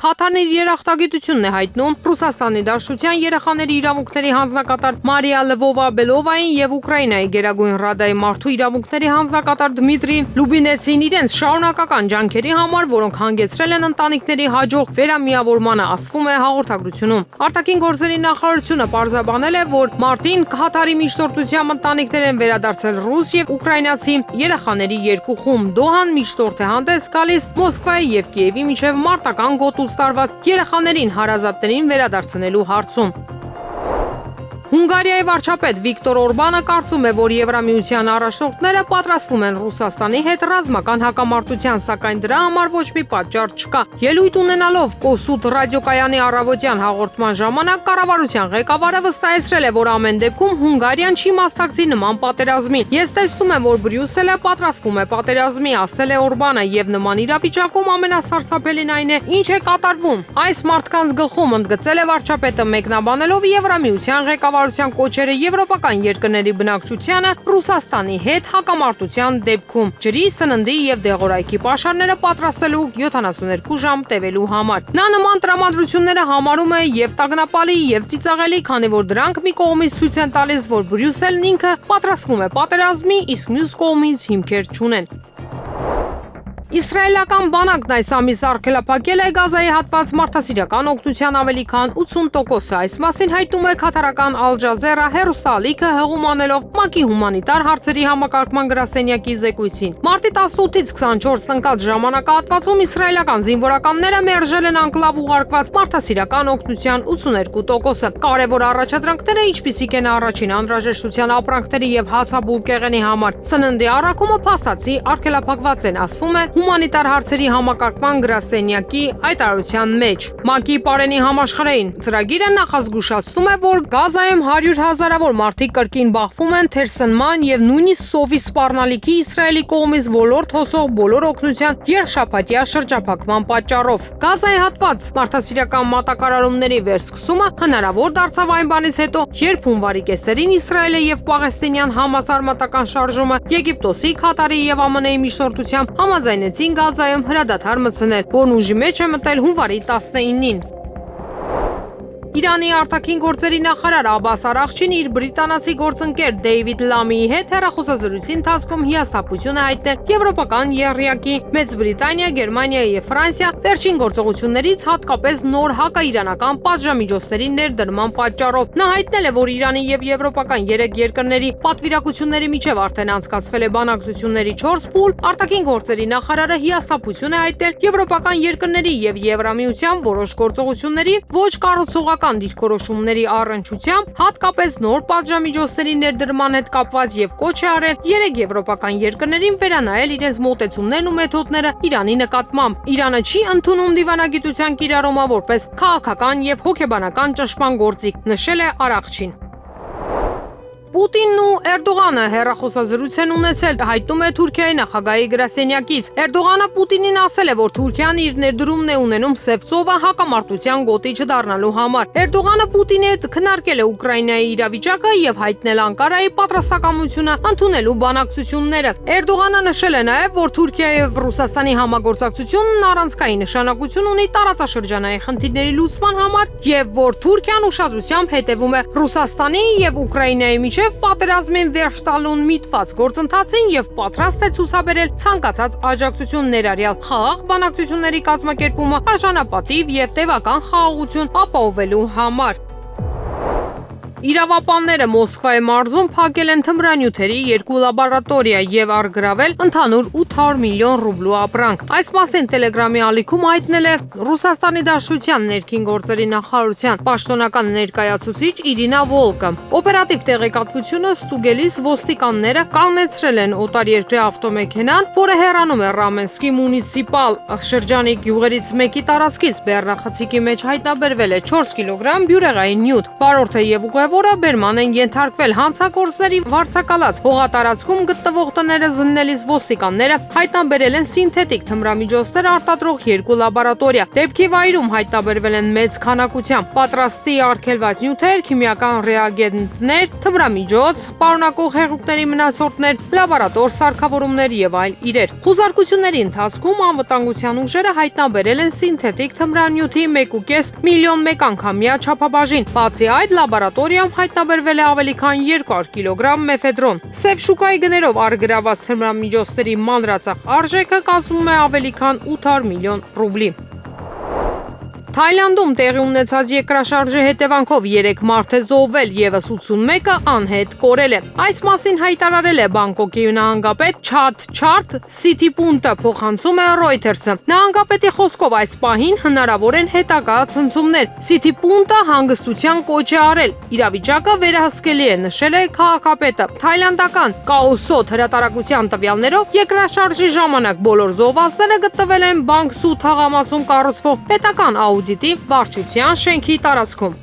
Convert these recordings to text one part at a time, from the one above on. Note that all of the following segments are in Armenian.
Քաթարն իր երախտագիտությունն է հայտնում Ռուսաստանի Դաշնության երեխաների իրավունքների հանձնակատար Մարիա Լվովա-Բելովային եւ Ուկրաինայի Գերագույն Ռադայի մարդու իրավունքների հանձնակատար Դմիտրի Լուբինեցին իրենց շարունակական ջանքերի համար, որոնք հանգեցրել են ընտանիքների հաջող վերամիավորմանը, ասվում է հաղորդագրությունում։ Արտաքին գործերի նախարարությունը պարզաբանել է, որ մարտին Քաթարի միջնորդությամբ ընտանիքներ են վերադարձել ռուս եւ ուկրաինացի երեխաների երկու խումբ։ Դոհան միջնորդ է հանդես գալիս Մոսկվայի եւ Կիևի միջև մարտական գոտուց տարված երեխաներին հարազատներին վերադարձնելու հարցում։ Հունգարիայի վարչապետ Վիկտոր Օրբանը կարծում է, որ Եվրամիության առաջնորդները պատրաստվում են Ռուսաստանի հետ ռազմական հակամարտության, սակայն դրա համար ոչ մի պատճառ չկա։ Ելույթ ունենալով Կոսուտ ռադիոկայանի առավոտյան հաղորդման ժամանակ կառավարության ղեկավարը վստահեցրել է, որ ամեն դեպքում Հունգարիան չի մասնակցի նման պատերազմի։ Ես տեսնում եմ, որ Բրյուսելը պատրաստվում է պատերազմի, ասել է Օրբանը, եւ նման իրավիճակում ամենասարսափելին այն է, ինչ է կատարվում։ Այս մարդկանց գլխում, ընդգծել է վարչապետը, մեկնաբանելով Եվրամիության ղեկավարության կոչերը եվրոպական երկրների բնակչությանը Ռուսաստանի հետ հակամարտության դեպքում ջրի, սննդի եւ դեղորայքի պաշարները պատրաստելու 72 ժամ տևելու համար։ Նա նման տրամադրությունները համարում է եւ տագնապալի եւ ծիծաղելի, քանի որ դրանք մի կողմից ցույց են տալիս, որ Բրյուսելն ինքը պատրաստվում է պատերազմի, իսկ մյուս կողմից հիմքեր չունեն։ Իսրայելական բանակն այս ամիս արգելափակել է Գազայի հատված մարդասիրական օգնության ավելի քան 80%-ը։ Այս մասին հայտնում է քաթարական Ալ Ջազերա հեռուստաալիքը, հղում անելով ՄԱԿ-ի հումանիտար հարցերի համակարգման գրասենյակի զեկույցին։ Մարտի 18-ից 24 ընկած ժամանակահատվածում իսրայելական զինվորականները մերժել են անկլավ ուղարկված մարդասիրական օգնության 82%-ը։ Կարևոր առաջադրանքները, ինչպիսիք են առաջին անհրաժեշտության ապրանքների եւ հացաբուլկեղենի համար սննդի առաքումը, փաստացի արգելափակված են, ասվում է հումանիտար հարցերի համակարգման գրասենյակի հայտարարության մեջ։ ՄԱԿ-ի Պարենի համաշխարհային ծրագիրը նախազգուշացնում է, որ Գազայում 100 հազարավոր մարդիկ կրկին բախվում են թերսնման եւ նույնիսկ սովի սպառնալիքի Իսրայելի կողմից ոլորտ հոսող բոլոր օգնության երշաբաթյա շրջափակման պատճառով։ Գազայի հատված մարդասիրական մատակարարումների վերսկսումը հնարավոր դարձավ այն բանից հետո, երբ հունվարի կեսերին Իսրայելը եւ Պաղեստինյան Համաս արմատական շարժումը Եգիպտոսի, Քաթարի եւ ԱՄՆ-ի միջնորդությամբ համաձայնեցին Գազայում հրադադար մտցնել, որն ուժի մեջ է մտել հունվարի 19-ին։ Իրանի արտաքին գործերի նախարար Աբբաս Արաղչին իր բրիտանացի գործընկեր Դեյվիդ Լամիի հետ հեռախոսազրույցի ընթացքում հիասթափություն է հայտնել եվրոպական եռյակի Մեծ Բրիտանիա, Գերմանիա եւ Ֆրանսիա վերջին գործողություններից, հատկապես նոր հակաիրանական պատժամիջոցների ներդրման պատճառով։ Նա հայտնել է, որ Իրանի եւ եվրոպական 3 երկրների պատվիրակությունների միջև արդեն անցկացվել է բանակցությունների 4 փուլ։ Արտաքին գործերի նախարարը հիասթափություն է հայտնել եվրոպական երկրների եւ Եվրամիության որոշ գործողությունների ոչ կառուցողական դիրքորոշումների առնչությամբ, հատկապես նոր պատժամիջոցների ներդրման հետ կապված, եւ կոչ է արել 3 եվրոպական երկրներին վերանայել իրենց մոտեցումներն ու մեթոդները Իրանի նկատմամբ։ Իրանը չի ընդունում դիվանագիտության կիրառումը որպես քաղաքական եւ հոգեբանական ճնշման գործիք, նշել է Արաղչին։ Պուտինն ու Էրդողանը հեռախոսազրույց են ունեցել, հայտնում է Թուրքիայի նախագահի գրասենյակից։ Էրդողանը Պուտինին ասել է, որ Թուրքիան իր ներդրումն է ունենում Սև ծովը հակամարտության գոտի չդառնալու համար։ Էրդողանը Պուտինի հետ քննարկել է Ուկրաինայի իրավիճակը եւ հայտնել Անկարայի պատրաստակամությունը ընդունելու բանակցությունները։ Էրդողանը նշել է նաեւ, որ Թուրքիայի եւ Ռուսաստանի համագործակցությունն առանցքային նշանակություն ունի տարածաշրջանային խնդիրների լուծման համար եւ որ Թուրքիան ուշադրությամբ հետևում է Ռուսաստանի եւ Ուկրաինայի միջև պատերազմին վերջ տալուն միտված գործընթացին եւ պատրաստ է ցուցաբերել ցանկացած աջակցություն ներառյալ խաղաղ բանակցությունների կազմակերպումը արժանապատիվ եւ տևական խաղաղություն ապահովելու համար։ Իրավապանները Մոսկվայի մարզում փակել են թմրանյութերի 2 լաբորատորիա եւ առգրավել ընդհանուր 800 միլիոն ռուբլու ապրանք։ Այս մասին Telegram-ի ալիքում հայտնել է Ռուսաստանի Դաշնության ներքին գործերի նախարարության պաշտոնական ներկայացուցիչ Իրինա Վոլկը։ Օպերատիվ տեղեկատվությունը ստուգելիս ոստիկանները կանգնեցրել են օտարերկրյա ավտոմեքենան, որը հեռանում է Ռամենսկի մունիցիպալ շրջանի գյուղերից մեկի տարածքից։ Բեռնախցիկի մեջ հայտնաբերվել է 4 կիլոգրամ բյուրեղային նյութ։ Վարորդը եւ ուղևորը որը բերման են ենթարկվել հանցագործների վարձակալած հողատարածքում գտնվող տները զննելիս ոստիկանները հայտնաբերել են սինթետիկ թմրամիջոցներ արտադրող 2 լաբորատորիա։ Դեպքի վայրում հայտնաբերվել են մեծ քանակությամբ պատրաստի արգելված նյութեր, քիմիական ռեագենտներ, թմրամիջոց, պարունակող հեղուկների մնացորդներ, լաբորատոր սարքավորումներ եւ այլ իրեր։ Խուզարկությունների ընթացքում անվտանգության ուժերը հայտնաբերել են սինթետիկ թմրանյութի 1.5 միլիոն մեկանգամյա չափաբաժին։ Բացի այդ, լաբորատորիայում հայտնաբերվել է ավելի քան 200 կիլոգրամ մեֆեդրոն։ Սև շուկայի գներով արգրաված թմրամիջոցների մանրածախ արժեքը կազմում է ավելի քան 800 միլիոն ռուբլի։ Թայլանդում տեղի ունեցած երկրաշարժի հետևանքով 3 մարդ է զոհվել, եւս 81-ը անհետ կորել է։ Այս մասին հայտարարել է Բանգկոկի նահանգապետ Չաթչարթ Սիթիպունտը, փոխանցում է Reuters-ը։ Նահանգապետի խոսքով այս պահին հնարավոր են հետագա ցնցումներ։ Սիթիպունտը հանգստության կոչ է արել։ Իրավիճակը վերահսկելի է, նշել է քաղաքապետը։ Թայլանդական Կաոսոտ հրատարակության տվյալներով երկրաշարժի ժամանակ բոլոր զոհվածները գտնվել են Բանգսու թաղամասում կառուցվող պետական աուդիտի վարչության շենքի տարածքում։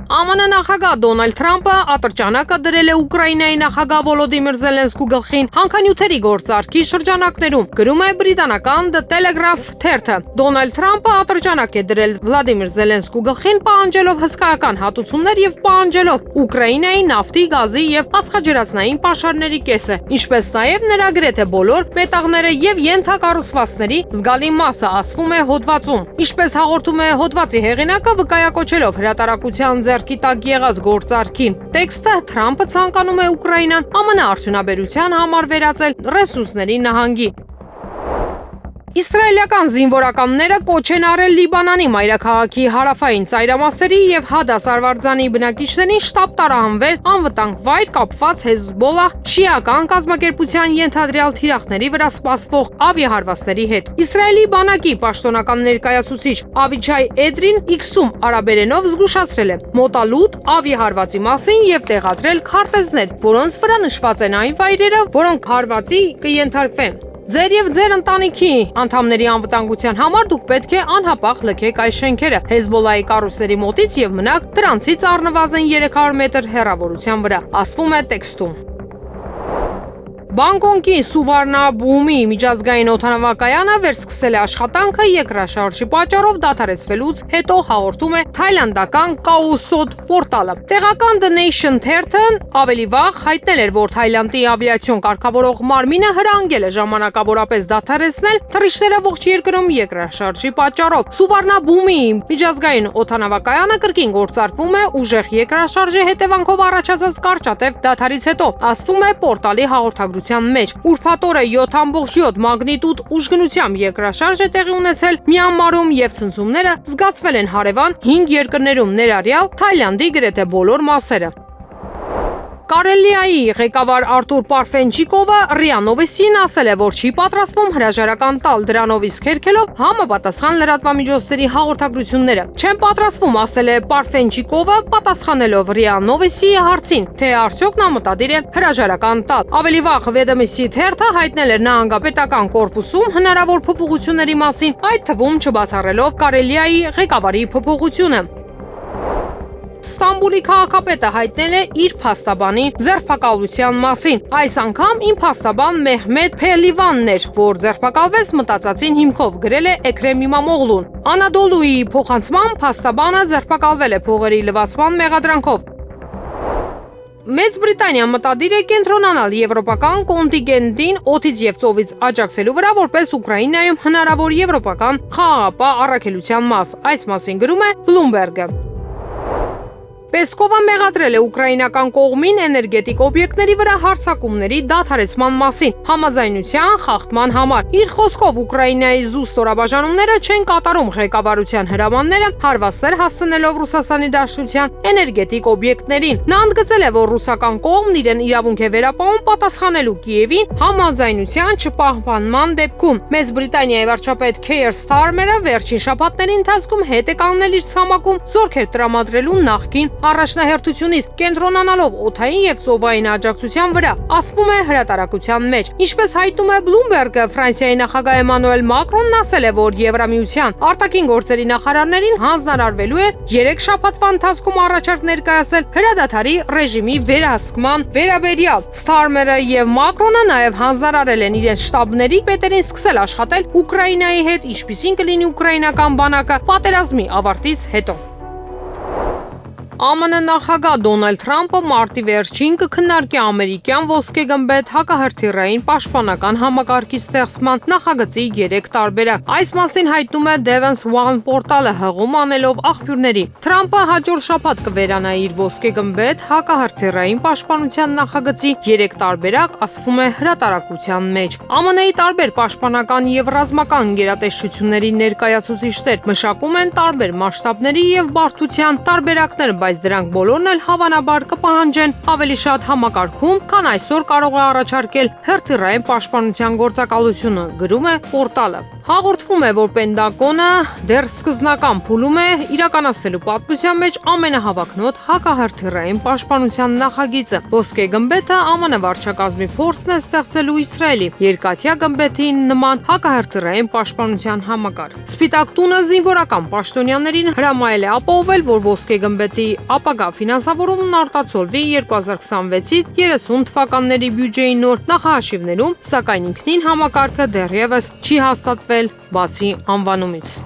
ԱՄՆ նախագահ Դոնալդ Թրամփը ատրճանակը դրել է Ուկրաինայի նախագահ Վոլոդիմիր Զելենսկու գլխին հանքանյութերի գործարքի շրջանակներում, գրում է բրիտանական The Telegraph թերթը։ Դոնալդ Թրամփը ատրճանակ է դրել Վլադիմիր Զելենսկու գլխին, պահանջելով հսկայական հատուցումներ եւ պահանջելով Ուկրաինայի նավթի, գազի եւ ածխաջրածնային պաշարների կեսը, ինչպես նաեւ նրա գրեթե բոլոր մետաղները եւ ենթակառուցվածքների զգալի մասը ասվում է հոդվածում։ Ինչպես հաղորդում է հոդվածի հեղինակը, վկայակոչելով հրատարակության ձեռքի տակ եղած գործարքին տեքստը, Թրամփը ցանկանում է Ուկրաինան ԱՄՆ արդյունաբերության համար վերածել ռեսուրսների նահանգի։ Իսրայելական զինվորականները կոչ են արել Լիբանանի մայրաքաղաքի հարավային ծայրամասերի եւ Հադաս Արվարձանի բնակիչներին շտապ տարանվել անվտանգ վայր կապված Հեզբոլլահ շիական կազմակերպության ենթադրյալ թիրախների վրա սպասվող ավիահարվածների հետ։ Իսրայելի բանակի պաշտոնական ներկայացուցիչ Ավիչայ Էդրին X-ում արաբերենով զգուշացրել է մոտալուտ ավիահարվածի մասին եւ տեղադրել քարտեզներ, որոնց վրա նշված են այն վայրերը, որոնք հարվածի կենթարկվեն։ Ձեր եւ ձեր ընտանիքի անդամների անվտանգության համար դուք պետք է անհապաղ լքեք այս շենքերը Հեզբոլլահի կառույցների մոտից եւ մնաք դրանցից առնվազն 300 մետր հեռավորության վրա, ասվում է տեքստում։ Բանգկոկի Սուվարնաբհումի միջազգային օդանավակայանը վերսկսել է աշխատանքը երկրաշարժի պատճառով դադարեցվելուց հետո, հաղորդում է թայլանդական Կաոսոտ պորտալը։ Տեղական The Nation թերթն ավելի վաղ հայտնել էր, որ Թայլանդի ավիացիոն կարգավորող մարմինը հրանգել է ժամանակավորապես դադարեցնել թռիչքները ողջ երկրում երկրաշարժի պատճառով։ Սուվարնաբհումի միջազգային օդանավակայանը կրկին գործարկվում է ուժեղ երկրաշարժի հետևանքով առաջացած կարճատև դադարից հետո, ասվում է պորտալի հաղորդագրությունում մեջ։ Ուրբաթ օրը 7.7 մագնիտուդ ուժգնությամբ երկրաշարժ է տեղի ունեցել Մյանմարում եւ ցնցումները զգացվել են հարևան 5 երկրներում, ներառյալ Թայլանդի գրեթե բոլոր մասերը։ Կարելիայի ղեկավար Արտուր Պարֆենչիկովը ՌԻԱ Նովոստին ասել է, որ չի պատրաստվում հրաժարական տալ, դրանով իսկ հերքելով համապատասխան լրատվամիջոցների հաղորդագրությունները։ Չեմ պատրաստվում, ասել է Պարֆենչիկովը, պատասխանելով ՌԻԱ Նովոստի հարցին, թե արդյոք նա մտադիր է հրաժարական տալ։ Ավելի վաղ Վեդոմստի թերթը հայտնել էր նահանգապետական կորպուսում հնարավոր փոփոխությունների մասին, այդ թվում չբացառելով Կարելիայի ղեկավարի փոփոխությունը։ Ստամբուլի քաղաքապետը հայտնել է իր փաստաբանի ձերբակալության մասին։ Այս անգամ իմ փաստաբան Մեհմեդ Փելիվանն էր, որ ձերբակալվեց մտածածին հիմքով, գրել է Էքրեմ Իմամօղլուն։ Անադոլուի փոխանցման փաստաբանը ձերբակալվել է փողերի լվացման մեղադրանքով։ Մեծ Բրիտանիան մտադիր է կենտրոնանալ եվրոպական կոնտինգենտին օդից եւ ծովից աջակցելու վրա, որպես Ուկրաինայում հնարավոր եվրոպական խաղաղապահ առաքելության մաս։ Այս մասին գրում է Bloomberg-ը։ Պեսկովը մեղադրել է ուկրաինական կողմին էներգետիկ օբյեկտների վրա հարձակումների դադարեցման մասին համաձայնության խախտման համար։ Իր խոսքով Ուկրաինայի զուսպ ստորաբաժանումները չեն կատարում ղեկավարության հրամանները հարվածներ հասցնելով Ռուսաստանի Դաշնության էներգետիկ օբյեկտներին։ Նա ընդգծել է, որ ռուսական կողմն իրեն իրավունք է վերապահում պատասխանելու Կիևին համաձայնության չպահպանման դեպքում։ Մեծ Բրիտանիայի վարչապետ Քեյր Ստարմերը վերջին շաբաթների ընթացքում հետ է կանգնել իր ցամաքում զորքեր տրամադրելու նախկին առաջնահերթությունից կենտրոնանալով օդային եւ ծովային աջակցության վրա, ասվում է հրատարակության մեջ։ Ինչպես հայտնում է Bloomberg-ը, Ֆրանսիայի նախագահ Էմանուել Մակրոնն ասել է, որ Եվրամիության արտաքին գործերի նախարարներին հանձնարարվելու է 3 շաբաթվա ընթացքում առաջարկ ներկայացնել հրադադարի ռեժիմի վերահսկման վերաբերյալ։ Starmer-ը եւ Մակրոնը նաեւ հանձնարարել են իրենց շտաբների պետերին սկսել աշխատել Ուկրաինայի հետ, ինչպիսին կլինի ուկրաինական բանակը պատերազմի ավարտից հետո։ ԱՄՆ նախագահ Դոնալդ Թրամփը մարտի վերջին կքննարկի ամերիկյան ոսկեգմբեթ հակահրթիռային պաշտպանական համակարգի ստեղծման նախագծի 3 տարբերակ։ Այս մասին հայտնում է Defense One պորտալը հղում անելով աղբյուրների։ Թրամփը հաջորդ շաբաթ կվերանայի իր ոսկեգմբեթ հակահրթիռային պաշտպանության նախագծի 3 տարբերակ, ասվում է հրատարակության մեջ։ ԱՄՆ-ի տարբեր պաշտպանական եւ ռազմական գերատեսչությունների ներկայացուցիչներ մշակում են տարբեր մասշտաբների եւ բարդության տարբերակներ, բայց դրանք բոլորն էլ հավանաբար կպահանջեն ավելի շատ համակարգում, քան այսօր կարող է առաջարկել հրթիռային պաշտպանության գործակալությունը, գրում է պորտալը։ Հաղորդվում է, որ Պենտագոնը դեռ սկզբնական փուլում է իրականացնելու պատմության մեջ ամենահավակնոտ հակահրթիռային պաշտպանության նախագիծը։ Ոսկե գմբեթը ԱՄՆ վարչակազմի փորձն է ստեղծելու Իսրայելի երկաթյա գմբեթի նման հակահրթիռային պաշտպանության համակարգ։ Սպիտակ տունը զինվորական պաշտոնյաներին հրամայել է ապահովել, որ ոսկե գմբեթի ապագա ֆինանսավորումն արտացոլվի 2026-ից 30 թվականների բյուջեի նոր նախահաշիվներում, սակայն ինքնին համակարգը դեռևս չի հաստատվել բացի անվանումից։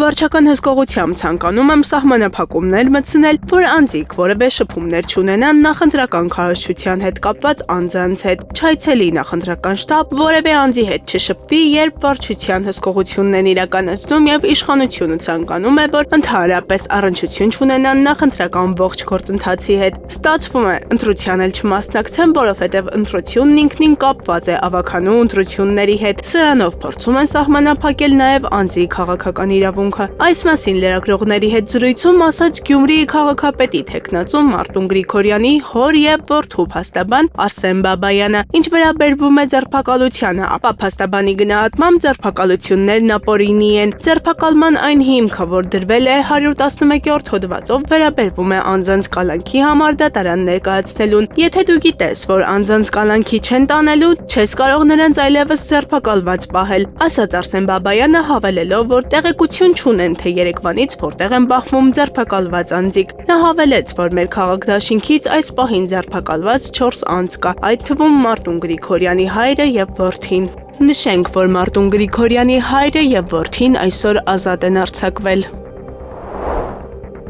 Վարչական հսկողությամբ ցանկանում եմ սահմանափակումներ մտցնել, որ անձիկ որևէ շփումներ չունենան նախընտրական քարոզչության հետ կապված անձանց հետ, չայցելի նախընտրական շտաբ, որևէ անձի հետ չշփվի, երբ վարչության հսկողությունն են իրականացնում եւ իշխանությունը ցանկանում է, որ ընդհանրապես առնչություն չունենան նախընտրական ողջ գործընթացի հետ։ Ստացվում է, ընտրության էլ չմասնակցեն, որովհետեւ ընտրությունն ինքնին կապված է ավականու ընտրությունների հետ։ Սրանով փորձում են սահմանափակել նաեւ անձի քաղաքական իրավունք։ Այս մասին լրագրողների հետ զրույցում ասաց Գյումրիի քաղաքապետի թեկնածու Մարտուն Գրիգորյանի հոր եւ որդու փաստաբան Արսեն Բաբայանը, ինչ վերաբերվում է ձերբակալությանը, ապա փաստաբանի գնահատմամբ ձերբակալություններն ապօրինի են։ Ձերբակալման այն հիմքը, որ դրվել է 111-րդ հոդվածով, վերաբերվում է անձանց կալանքի համար դատարան ներկայացնելուն։ Եթե դու գիտես, որ անձանց կալանքի չեն տանելու, չես կարող նրանց այլևս ձերբակալված պահել, ասաց Արսեն Բաբայանը, հավելելով, որ տեղեկություն չունեն, թե երեկվանից որտեղ են բախվում ձերբակալված անձիկ։ Նա հավելեց, որ մեր քաղաքդաշինքից այս պահին ձերբակալված 4 անձ կա, այդ թվում Մարտուն Գրիգորյանի հայրը եւ որդին։ Նշենք, որ Մարտուն Գրիգորյանի հայրը եւ որդին այսօր ազատ են արձակվել։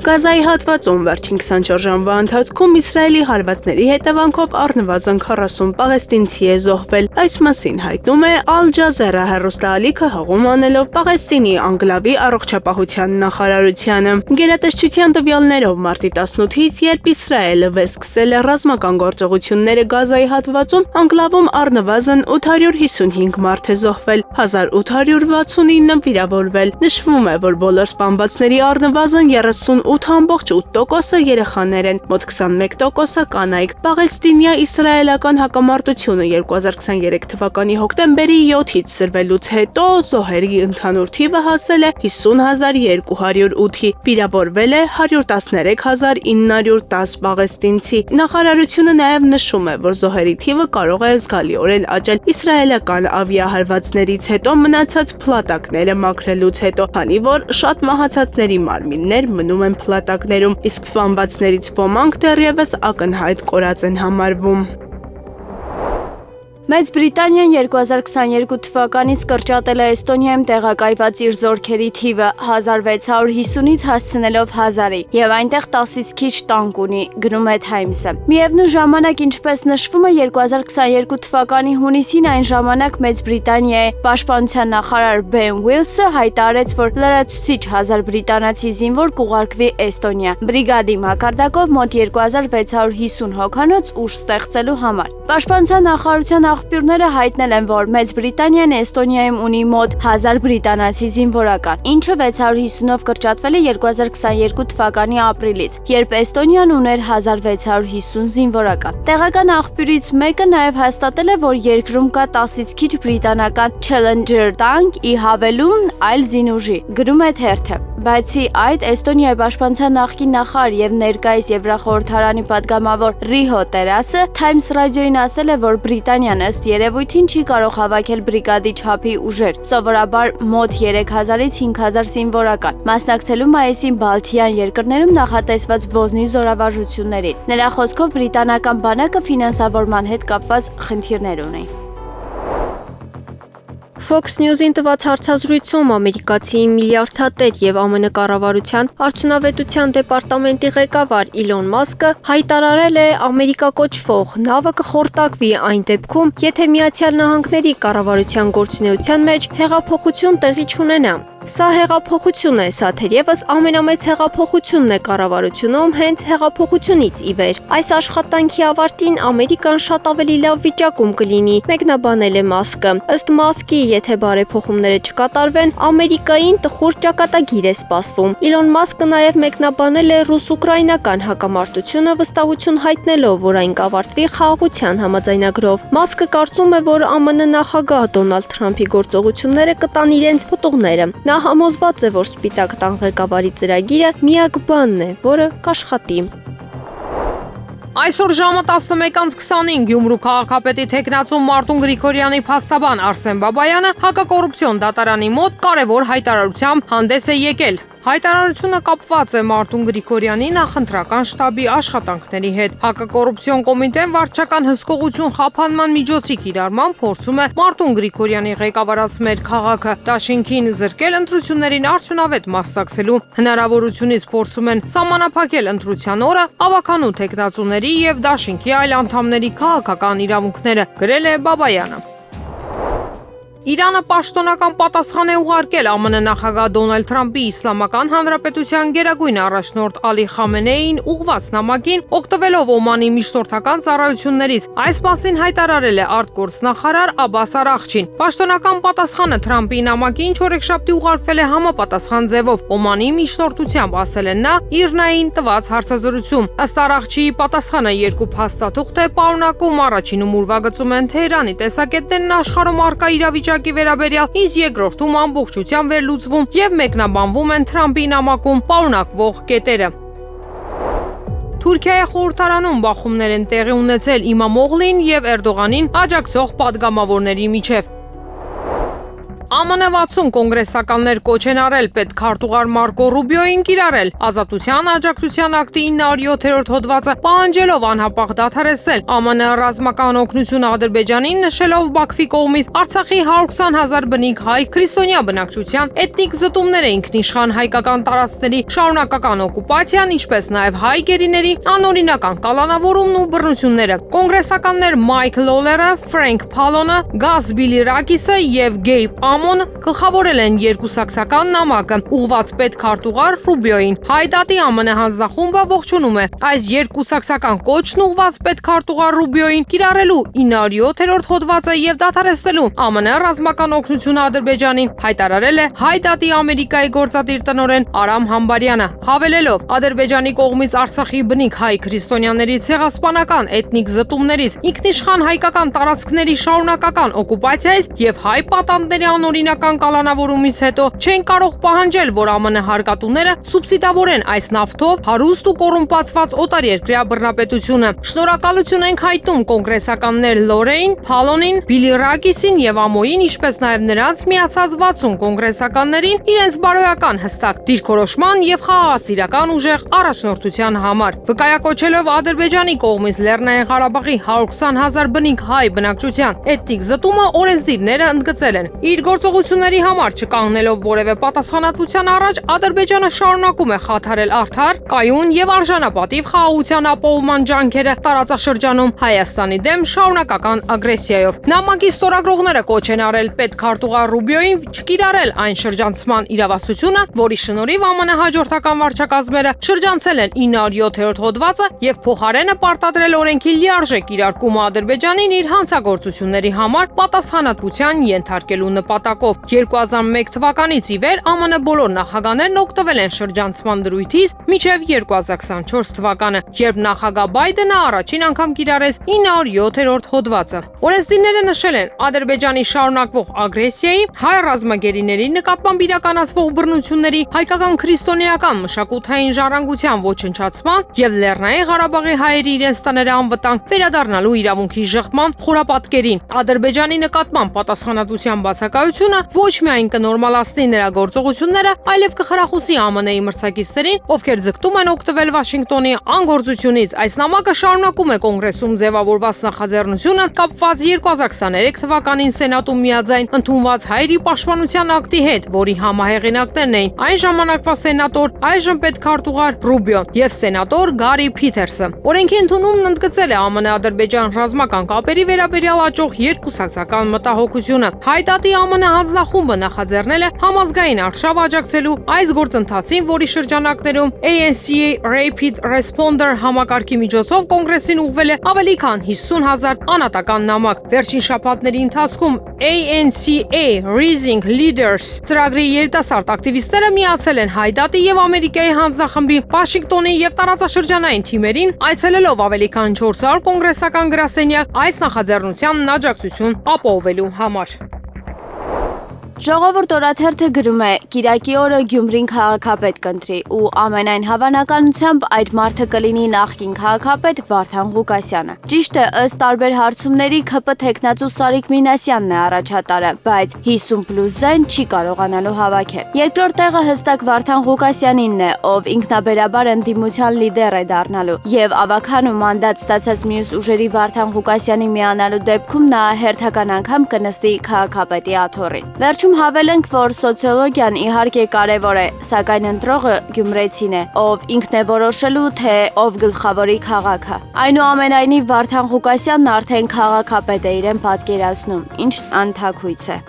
Գազայի հատվածում վերջին 24 ժամվա ընթացքում Իսրայելի հարվածների հետևանքով առնվազն 40 պաղեստինցի է զոհվել։ Այս մասին հայտնում է Al Jazeera հեռուստաալիքը հղում անելով Պաղեստինի անկլավի առողջապահության նախարարությանը։ Գերատեսչության տվյալներով մարտի 18-ից, երբ Իսրայելը վերսկսել է ռազմական գործողությունները Գազայի հատվածում, անկլավում առնվազն 855 մարդ է զոհվել, 1869 վիրավորվել։ Նշվում է, որ բոլոր սպանվածների առնվազն 38.8%-ը երեխաներ են, մոտ 21%-ը կանայք։ Պաղեստինյա-իսրայելական հակամարտությունը 2023 թվականի հոկտեմբերի 7-ից սրվելուց հետո զոհերի ընդհանուր թիվը հասել է 50.208-ի, վիրավորվել է 113.910 պաղեստինցի։ Նախարարությունը նաև նշում է, որ զոհերի թիվը կարող է զգալիորեն աճել իսրայելական ավիահարվածներից հետո մնացած փլատակները մաքրելուց հետո, քանի որ շատ մահացածների մարմիններ մնում են փլատակներում, իսկ սպանվածներից ոմանք դեռևս ակնհայտ կորած են համարվում։ Մեծ Բրիտանիան 2022 թվականից կրճատել է Էստոնիայում տեղակայված իր զորքերի թիվը 1650-ից հասցնելով 1000-ի եւ այնտեղ 10-ից քիչ տանկ ունի, գրում է Times-ը։ Միևնույն ժամանակ, ինչպես նշվում է, 2022 թվականի հունիսին այն ժամանակ Մեծ Բրիտանիայի պաշտպանության նախարար Բեն Ուիլսը հայտարարեց, որ լրացուցիչ 1000 բրիտանացի զինվոր կուղարկվի Էստոնիա, բրիգադի մակարդակով մոտ 2650 հոգանոց ուժ ստեղծելու համար։ Պաշտպանության նախարարության աղբյուրները հայտնել են, որ Մեծ Բրիտանիան Էստոնիայում ունի մոտ 1000 բրիտանացի զինվորական, ինչը 650-ով կրճատվել է 2022 թվականի ապրիլից, երբ Էստոնիան ուներ 1650 զինվորական։ Տեղական աղբյուրից մեկը նաև հաստատել է, որ երկրում կա 10-ից քիչ բրիտանական Challenger տանկ ի հավելում այլ զինուժի, գրում է թերթը։ Բացի այդ, Էստոնիայի պաշտպանության նախկին նախարար եւ ներկայիս Եվրախորհրդարանի падգամավոր Ռիհո Տերասը Times ռադիոյին ասել է, որ Բրիտանիան ըստ երևույթին չի կարող հավաքել բրիգադի չափի ուժեր, սովորաբար մոտ 3000-ից 5000 զինվորական, մասնակցելու մայիսին Բալթյան երկրներում նախատեսված ոզնի զորավարժություններին։ Նրա խոսքով բրիտանական բանակը ֆինանսավորման հետ կապված խնդիրներ ունի։ Fox News-ին տված հարցազրույցում ամերիկացի միլիարդատեր եւ ԱՄՆ կառավարության արդյունավետության դեպարտամենտի ղեկավար Իլոն Մասկը հայտարարել է Ամերիկա կոչվող նավը կխորտակվի այն դեպքում, եթե Միացյալ Նահանգների կառավարության գործունեության մեջ հեղափոխություն տեղի չունենա։ Սա հեղափոխություն է, սա թերևս ամենամեծ հեղափոխությունն է կառավարությունում հենց հեղափոխությունից ի վեր։ Այս աշխատանքի ավարտին Ամերիկան շատ ավելի լավ վիճակում կլինի, մեկնաբանել է Մասկը։ Ըստ Մասկի, եթե բարեփոխումները չկատարվեն, Ամերիկային տխուր ճակատագիր է սպասվում։ Իլոն Մասկը նաև մեկնաբանել է ռուս-ուկրաինական հակամարտությունը, վստահություն հայտնելով, որ այն կավարտվի խաղաղության համաձայնագրով։ Մասկը կարծում է, որ ԱՄՆ նախագահ Դոնալդ Թրամփի գործողությունները կտան իրենց պտուղները։ Նա համոզված է, որ Սպիտակ տան ղեկավարի ծրագիրը միակ բանն է, որը կաշխատի։ Այսօր ժամը 11:25 Գյումրու քաղաքապետի թեկնածու Մարտուն Գրիգորյանի փաստաբան Արսեն Բաբայանը հակակոռուպցիոն դատարանի մոտ կարևոր հայտարարությամբ հանդես է եկել։ Հայտարարությունը կապված է Մարտուն Գրիգորյանի նախընտրական շտաբի աշխատանքների հետ։ Հակակոռուպցիոն կոմիտեն վարչական հսկողություն խափանման միջոցի կիրառման փորձում է Մարտուն Գրիգորյանի ղեկավարած մեր քաղաքը դաշինքին զրկել ընտրություններին արդյունավետ մասնակցելու հնարավորությունից, փորձում են սահմանափակել ընտրության օրը ավականու թեկնածուների եւ դաշինքի այլ անդամների քաղաքական իրավունքները, գրել է Բաբայանը։ Իրանը պաշտոնական պատասխան է ուղարկել ԱՄՆ նախագահ Դոնալդ Թրամփի Իսլամական Հանրապետության գերագույն առաջնորդ Ալի Խամենեիին ուղղված նամակին, օգտվելով Օմանի միջնորդական ծառայություններից։ Այս մասին հայտարարել է արտգործնախարար Աբբաս Արաղչին։ Պաշտոնական պատասխանը Թրամփի նամակին չորեքշաբթի ուղարկվել է համապատասխան ձևով Օմանի միջնորդությամբ, ասել է նա իր նային տված հարցազրույցում։ Ըստ Արաղչիի պատասխանը երկու փաստաթուղթ է պարունակում, առաջինում ուրվագծում են Թեհրանի տեսակետներն աշխարհում առկա իրավիճակի վերաբերյալ, իսկ երկրորդում ամբողջությամբ վերլուծվում եւ մեկնաբանվում են Թրամփի նամակում պարունակվող կետերը։ Թուրքիայի խորհրդարանում բախումներ են տեղի ունեցել Իմամօղլին եւ Էրդողանին աջակցող падգամավորների միջև։ ԱՄՆ 60 կոնգրեսականներ կոչ են արել պետքարտուղար Մարկո Ռուբիոյին կիրառել Ազատության աջակցության ակտի 907-րդ հոդվածը, պահանջելով անհապաղ դադարեցնել ԱՄՆ ռազմական օգնությունը Ադրբեջանին, նշելով Բաքվի կողմից Արցախի 120,000 բնիկ հայ քրիստոնյա բնակչության էթնիկ զտումները, ինքնիշխան հայկական տարածքների շարունակական օկուպացիան, ինչպես նաև հայ գերիների անօրինական կալանավորումն ու բռնությունները։ Կոնգրեսականներ Մայք Լոլերը, Ֆրենկ Փալոնը, Գաս Բիլիրակիսը եւ Գեյբ գլխավորել են երկուսակցական նամակը ուղված պետքարտուղար Ռուբիոյին։ Հայդատի ԱՄՆ հանձնախումբը ողջունում է այս երկուսակցական կոչն ուղված պետքարտուղար Ռուբիոյին կիրառելու 907-րդ հոդվածը եւ դադարեցնելու ԱՄՆ ռազմական օգնությունը Ադրբեջանին, հայտարարել է Հայդատի Ամերիկայի գործադիր տնօրեն Արամ Համբարյանը, հավելելով Ադրբեջանի կողմից Արցախի բնիկ հայ քրիստոնյաների ցեղասպանական էթնիկ զտումներից, ինքնիշխան հայկական տարածքների շարունակական օկուպացիայից եւ հայ պատանդների օրինական կալանավորումից հետո չեն կարող պահանջել, որ ԱՄՆ հարկատուները սուբսիդավորեն այս նավթով հարուստ ու կոռումպացված օտարերկրյա բռնապետությունը։ Շնորհակալություն ենք հայտնում կոնգրեսականներ Լորեին, Փալոնին, Բիլիրակիսին եւ Ամոյին, ինչպես նաեւ նրանց միացած 60 կոնգրեսականներին իրենց բարոյական հստակ դիրքորոշման եւ խաղաղասիրական ուժեղ առաջնորդության համար։ Վկայակոչելով Ադրբեջանի կողմից Լեռնային Ղարաբաղի 120,000 բնիկ հայ բնակչության էթնիկ զտումը, օրենսդիրները ընդգծել են։ Իր գործողությունների համար չկանգնելով որևէ պատասխանատվության առաջ, Ադրբեջանը շարունակում է խաթարել արդար, կայուն եւ արժանապատիվ խաղաղության ապահովման ջանքերը տարածաշրջանում Հայաստանի դեմ շարունակական ագրեսիայով։ Նամակի ստորագրողները կոչ են արել պետքարտուղար Ռուբիոյին չկիրառել այն շրջանցման իրավասությունը, որի շնորհիվ ԱՄՆ հաջորդական վարչակազմերը շրջանցել են 907-րդ հոդվածը եւ փոխարենը պարտադրել օրենքի լիարժեք իրարկումը Ադրբեջանին իր հանցագործությունների համար պատասխանատվության ենթարկելու նպատակով։ նպատակով։ 2001 թվականից ի վեր ԱՄՆ բոլոր նախագահներն օգտվել են շրջանցման դրույթից մինչև 2024 թվականը, երբ նախագահ Բայդենը առաջին անգամ կիրառեց 907-րդ հոդվածը։ Օրենսդիրները նշել են Ադրբեջանի շարունակվող ագրեսիայի, հայ ռազմագերիների նկատմամբ իրականացվող բռնությունների, հայկական քրիստոնեական մշակութային ժառանգության ոչնչացման եւ Լեռնային Ղարաբաղի հայերի իրենց տները անվտանգ վերադառնալու իրավունքի ժխտման խորապատկերին։ Ադրբեջանի նկատմամբ պատասխանատվության բացակայությունը ոչ միայն կնորմալացնի նրա գործողությունները, այլև կխրախուսի ԱՄՆ-ի մրցակիցներին, ովքեր ձգտում են օգտվել Վաշինգտոնի անգործությունից։ Այս նամակը շարունակում է կոնգրեսում ձևավորված նախաձեռնությունը կապված 2023 թվականին Սենատում միաձայն ընդունված հայերի պաշտպանության ակտի հետ, որի համահեղինակներն էին այն ժամանակվա սենատոր, այժմ պետքարտուղար Ռուբիոն եւ սենատոր Գարի Փիթերսը։ Օրենքի ընդունումն ընդգծել է ԱՄՆ-Ադրբեջան ռազմական կապերի վերաբերյալ աճող երկկուսակցական մտահոգությունը։ Հայդատի ԱՄՆ հանձնախումբը նախաձեռնել է համազգային արշավ աջակցելու այս գործընթացին, որի շրջանակներում ANCA Rapid Responder համակարգի միջոցով կոնգրեսին ուղղվել է ավելի քան 50,000 անհատական նամակ։ Վերջին շաբաթների ընթացքում ANCA Rising Leaders ծրագրի երիտասարդ ակտիվիստները միացել են Հայդատի եւ Ամերիկայի հանձնախմբի Վաշինգտոնի եւ տարածաշրջանային թիմերին, այցելելով ավելի քան 400 կոնգրեսական գրասենյակ այս նախաձեռնությանն աջակցություն ապահովելու համար։ Ժողովուրդ օրաթերթը գրում է. Կիրակի օրը Գյումրին քաղաքապետ կընտրի ու ամենայն հավանականությամբ այդ մարդը կլինի նախկին քաղաքապետ Վարդան Ղուկասյանը։ Ճիշտ է, ըստ տարբեր հարցումների ՔՊ թեկնածու Սարիկ Մինասյանն է առաջատարը, բայց 50+0 չի կարողանալու հավաքել։ Երկրորդ տեղը հստակ Վարդան Ղուկասյանինն է, ով ինքնաբերաբար ընդդիմության լիդեր է դառնալու, եւ ավագան ու մանդատ ստացած մյուս ուժերի Վարդան Ղուկասյանի միանալու դեպքում նա հերթական անգամ կնստի քաղաքապետի աթոռին։ Վերջում հավելենք, որ սոցիոլոգիան իհարկե կարևոր է, սակայն ընտրողը գյումրեցին է, ով ինքն է որոշելու, թե ով գլխավորի քաղաքը։ Այնուամենայնիվ Վարդան Ղուկասյանն արդեն քաղաքապետ է իրեն պատկերացնում, ինչ անթաքույց է։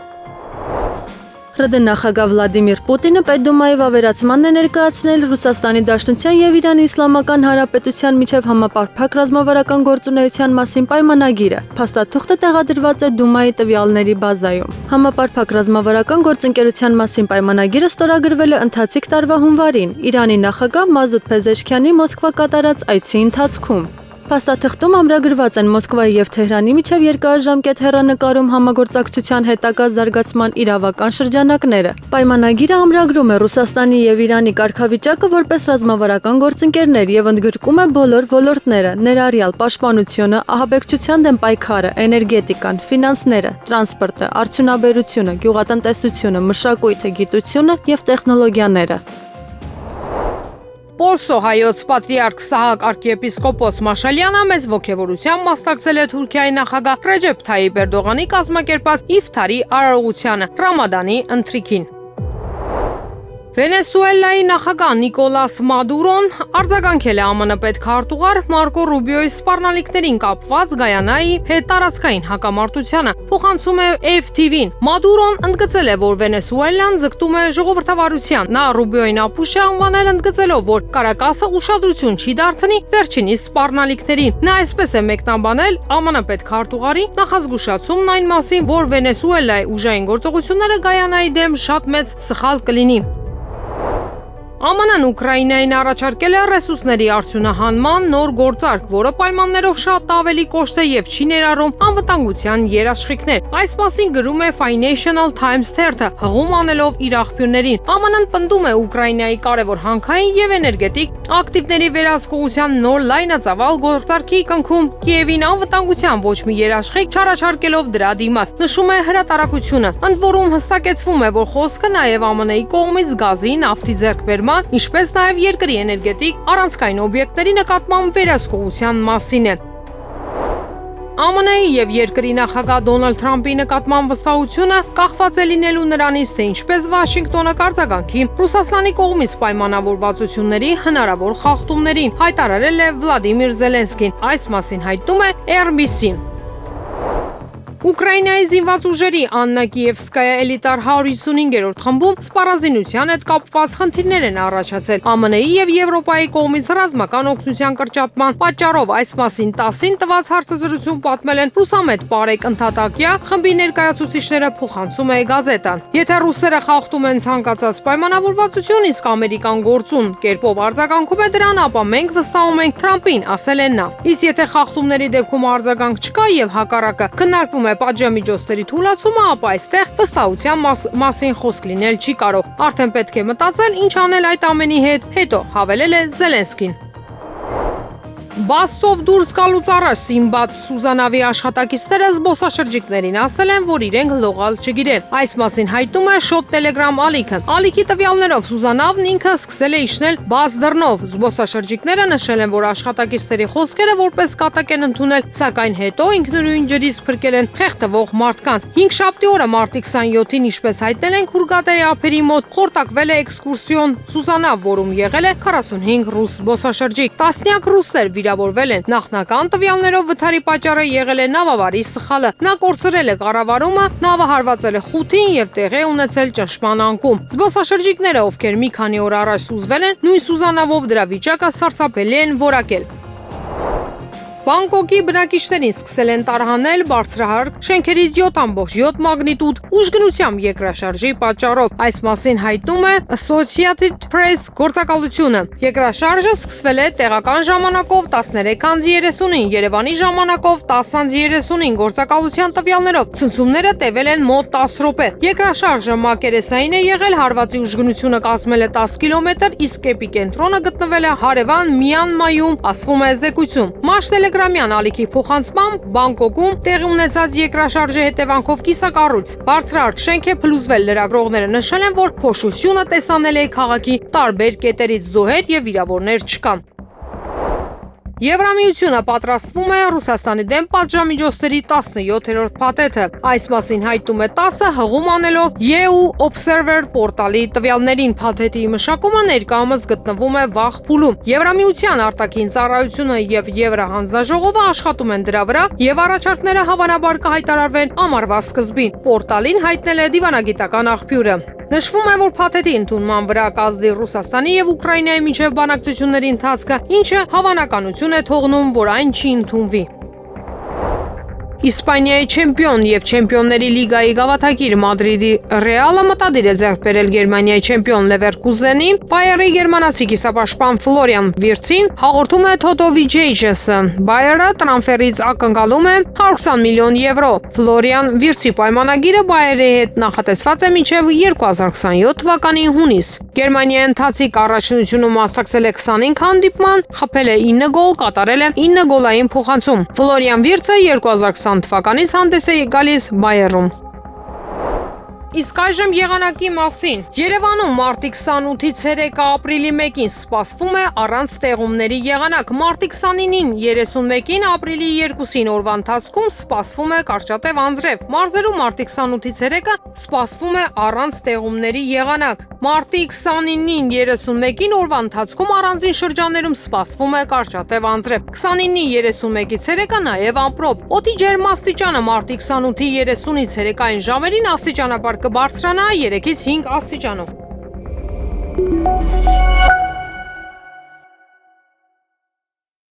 ՌԴ նախագահ Վլադիմիր Պուտինը Պետդումայի վավերացմանն է ներկայացնել Ռուսաստանի Դաշնության եւ Իրանի Իսլամական Հանրապետության միջև համապարփակ ռազմավարական գործունեության մասին պայմանագիրը։ Փաստաթուղթը տեղադրված է Դումայի տվյալների բազայում։ Համապարփակ ռազմավարական գործընկերության մասին պայմանագիրը ստորագրվել է ընթացիկ տարվա հունվարին Իրանի նախագահ Մազուդ Փեզեշքյանի Մոսկվա կատարած այցի ընթացքում։ Փաստաթղթում ամրագրված են Մոսկվայի եւ Թեհրանի միջև երկարաժամկետ հեռանկարում համագործակցության հետագա զարգացման իրավական շրջանակները։ Պայմանագիրը ամրագրում է Ռուսաստանի եւ Իրանի կարգավիճակը որպես ռազմավարական գործընկերներ եւ ընդգրկում է բոլոր ոլորտները, ներառյալ պաշտպանությունը, ահաբեկչության դեմ պայքարը, էներգետիկան, ֆինանսները, տրանսպորտը, արդյունաբերությունը, գյուղատնտեսությունը, մշակույթը, գիտությունը եւ տեխնոլոգիաները։ Պոլսո հայոց պատրիարք Սահակ arczepiskopos Մաշալյանը մեծ ողջավորությամբ մասնակցել է Թուրքիայի նախագահ Ռեջեփ Թայիպ Էրդողանի կազմակերպած Իֆթարի արարողությանը Ռամադանի ընթրիքին։ Վենեսուելայի նախագահ Նիկոլաս Մադուրոն արձագանքել է ԱՄՆ պետքարտուղար Մարկո Ռուբիոյի սպառնալիքներին կապված Գայանայի հետ տարածքային հակամարտությանը, փոխանցում է AFTV-ին։ Մադուրոն ընդգծել է, որ Վենեսուելան ձգտում է ժողովրդավարության։ Նա Ռուբիոյին ապուշ է անվանել, ընդգծելով, որ Կարակասը ուշադրություն չի դարձնի վերջինիս սպառնալիքներին։ Նա այսպես է մեկնաբանել ԱՄՆ պետքարտուղարի նախազգուշացումն այն մասին, որ Վենեսուելայի ուժային գործողությունները Գայանայի դեմ շատ մեծ սխալ կլինի։ ԱՄՆ-ն Ուկրաինային առաջարկել է ռեսուրսների արդյունահանման նոր գործարք, որը պայմաններով շատ ավելի կոշտ է եւ չի ներառում անվտանգության երաշխիքներ։ Այս մասին գրում է Financial Times թերթը, հղում անելով իր աղբյուրներին։ ԱՄՆ-ն պնդում է Ուկրաինայի կարևոր հանքային եւ էներգետիկ ակտիվների վերահսկողության նոր լայնածավալ գործարքի կնքում Կիևին անվտանգության ոչ մի երաշխիք չառաջարկելով դրա դիմաց։ Նշում է հրատարակությունը, ընդ որում հստակեցվում է, որ խոսքը նաեւ ԱՄՆ-ի կողմից գազի, նավթի ձեռքբերման, ինչպես նաև երկրի էներգետիկ առանցքային օբյեկտների նկատմամբ վերահսկողության մասին է։ ԱՄՆ-ի եւ երկրի նախագահ Դոնալդ Թրամփի նկատմամբ վստահությունը կախված է լինելու նրանից, թե ինչպես Վաշինգտոնը կարձագանքի Ռուսաստանի կողմից պայմանավորվածությունների հնարավոր խախտումներին, հայտարարել է Վլադիմիր Զելենսկին։ Այս մասին հայտնում է RBC-ն։ Ուկրաինայի զինված ուժերի Աննա Կիևսկայա էլիտար 155-րդ խմբում սպառազինության հետ կապված խնդիրներ են առաջացել։ ԱՄՆ-ի եւ Եվրոպայի կողմից ռազմական օգնության կրճատման պատճառով այս մասին 10-ին տված հարցազրույցում պատմել են ռուսամետ Պարեկ Ընթատակյա, խմբի ներկայացուցիչները փոխանցում է գազետան։ Եթե ռուսերը խախտում են ցանկացած պայմանավորվածություն, իսկ Ամերիկան գործուն կերպով արձագանքում է դրան, ապա մենք վստահում ենք Թրամփին, ասել են նա։ Իսկ եթե խախտումների դեպքում արձագանք չկա եւ հակառակը քննարկվում է պատժամիջոցների թույլատումը, ապա այստեղ վստահության մասին խոսք լինել չի կարող։ Արդեն պետք է մտածել ինչ անել այդ ամենի հետ, հետո հավելել է Զելենսկին։ Բասով դուրս գալուց առաջ Սիմբատ Սուզանավի աշխատակիցները զբոսաշրջիկներին ասել են, որ իրենք լողալ չգիտեն։ Այս մասին հայտնում է Շոտ Տելեգրամ ալիքը։ Ալիքի տվյալներով Սուզանավն ինքը սկսել է իջնել բաց դռնով։ Զբոսաշրջիկները նշել են, որ աշխատակիցների խոսքերը որպես կատակ են ընդունել, սակայն հետո ինքնուրույն ջրից փրկել են խեղդվող մարդկանց։ 5-շաբթի օրը մարտի 27-ին, ինչպես հայտնել են Քուրգադայի ափերի մոտ, խորտակվել է էքսկուրսիոն Սուզանավ, որում եղել է 45 ռուս զբոսաշրջիկ։ Տասնյակ ռուսներ վիրավորվել են։ Նախնական տվյալներով վթարի պատճառը եղել է նավավարի սխալը։ Նա կորցրել է կառավարումը, նավը հարվածել է խութին եւ տեղի է ունեցել ճնշման անկում։ Զբոսաշրջիկները, ովքեր մի քանի օր առաջ սուզվել են, նույն Սուզանավով դրա վիճակը սարսափելի են որակել։ Բանգկոկի բնակիչներին սկսել են տարհանել բարձրահարկ շենքերից 7.7 մագնիտուդ ուժգնությամբ երկրաշարժի պատճառով։ Այս մասին հայտնում է Associated Press գործակալությունը։ Երկրաշարժը սկսվել է տեղական ժամանակով 13:30-ին, Երևանի ժամանակով 10:30-ին գործակալության տվյալներով։ Ցնցումները տևել են մոտ 10 րոպե։ Երկրաշարժը մակերեսային է եղել, հարվածի ուժգնությունը կազմել է 10 կիլոմետր, իսկ էպիկենտրոնը գտնվել է հարևան Մյանմայում, ասվում է զեկույցում։ Գրամյան ալիքի փոխանցմամբ Բանգկոկում տեղի ունեցած երկրաշարժի հետևանքով կիսակառույց բարձրահարկ շենք է փլուզվել։ Լրագրողները նշել են, որ փոշությունը տեսանել է քաղաքի տարբեր կետերից, զոհեր եւ վիրավորներ չկան։ Եվրամիությունը պատրաստվում է Ռուսաստանի դեմ պատժամիջոցների 17-րդ փաթեթը։ Այս մասին հայտնում է ՏԱՍՍ-ը հղում անելով EU Observer պորտալի տվյալներին։ Փաթեթի մշակումը ներկայումս գտնվում է վաղ փուլում։ Եվրամիության արտաքին ծառայությունը եւ Եվրահանձնաժողովը աշխատում են դրա վրա եւ առաջարկները հավանաբար կհայտարարվեն ամառվա սկզբին։ Պորտալին հայտնել է դիվանագիտական աղբյուրը։ Նշվում է, որ փաթեթի ընդունման վրա կազդի Ռուսաստանի եւ Ուկրաինայի միջև բանակցությունների ընթացքը, ինչը հավանականություն է թողնում, որ այն չի ընդունվի։ Իսպանիայի չեմպիոն եւ Չեմպիոնների լիգայի գավաթակիր Մադրիդի Ռեալը մտադիր է ձեռք բերել Գերմանիայի չեմպիոն Լևերկուզենի։ Բայերի գերմանացի կիսապաշտպան Ֆլորիան Վիրցին հաղորդում է Թոտո Վիջեյչեսը։ Բայերը տրանսֆերից ակնկալում է 120 միլիոն եվրո։ Ֆլորիան Վիրցի պայմանագիրը Բայերի հետ նախատեսված է մինչև 2027 թվականի հունիս։ Գերմանիայի ընթացիկ առաջնությունում մասնակցել է 25 հանդիպման, խփել է 9 գոլ, կատարել է 9 գոլային փոխանցում։ Ֆլորիան Վիրցը 2020 թվականից հանդես է գալիս Բայերում։ Իսկ այժմ եղանակի մասին։ Երևանում մարտի 28-ից 3 ապրիլի 1-ին սպասվում է առանց ստեղումների եղանակ։ Մարտի 29-ին 31-ին ապրիլի 2-ին օրվա ընթացքում սպասվում է կարճատև անձրև։ Մարզերում մարտի 28-ից 3-ը սպասվում է առանց ստեղումների եղանակ։ Մարտի 29-ին 31-ին օրվա ընթացքում առանձին շրջաններում սպասվում է կարճատև անձրև։ 29-ի 31-ից 3-ը նաև ամպրոպ։ Օդի ջերմաստիճանը մարտի 28-ի 30-ից 3-ային ժամերին աստիճանաբար կբարձրանա 3-ից 5 աստիճանով։